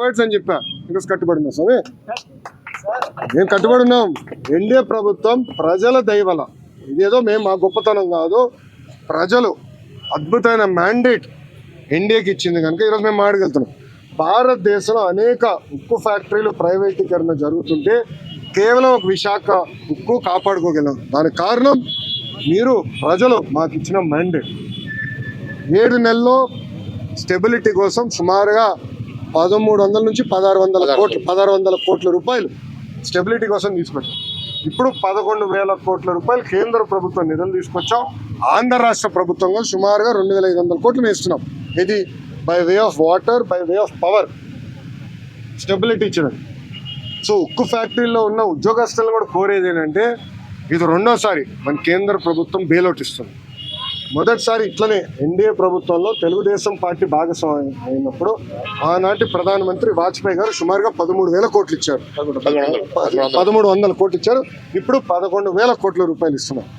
అని చెప్పా ఈరోజు కట్టుబడి ఉన్నాం స్వామి, మేము కట్టుబడి ఉన్నాం. ఎన్డీఏ ప్రభుత్వం ప్రజల దయవల, ఇదేదో మేము మా గొప్పతనం కాదు, ప్రజలు అద్భుతమైన మ్యాండేట్ ఎన్డీఏకి ఇచ్చింది కనుక ఈరోజు మేము మాడగలుగుతున్నాం. భారతదేశంలో అనేక ఉక్కు ఫ్యాక్టరీలు ప్రైవేటీకరణ జరుగుతుంటే కేవలం ఒక విశాఖ ఉక్కు కాపాడుకోగలం. దానికి కారణం మీరు ప్రజలు మాకు ఇచ్చిన మ్యాండేట్. 7 నెలల్లో స్టెబిలిటీ కోసం సుమారుగా 1300 నుంచి 1600 కోట్ల రూపాయలు స్టెబిలిటీ కోసం తీసుకొచ్చాం. ఇప్పుడు 11,000 కోట్ల రూపాయలు కేంద్ర ప్రభుత్వం నిధులు తీసుకొచ్చాం. ఆంధ్ర రాష్ట్ర ప్రభుత్వంగా సుమారుగా 2,500 కోట్లు వేస్తున్నాం. ఇది by way of water, by way of power stability ఇచ్చడం. సో ఉక్కు ఫ్యాక్టరీలో ఉన్న ఉద్యోగస్తులను కూడా కోరేది ఏంటంటే, ఇది రెండోసారి మన కేంద్ర ప్రభుత్వం బెయిలౌట్ ఇస్తుంది. మొదటిసారి ఇట్లనే ఎన్డీఏ ప్రభుత్వంలో తెలుగుదేశం పార్టీ భాగస్వామ్యం అయినప్పుడు ఆనాటి ప్రధానమంత్రి వాజ్పేయి గారు సుమారుగా 13,000 కోట్లు ఇచ్చారు, 1,300 కోట్లు ఇచ్చారు. ఇప్పుడు 11,000 కోట్ల రూపాయలు ఇస్తున్నారు.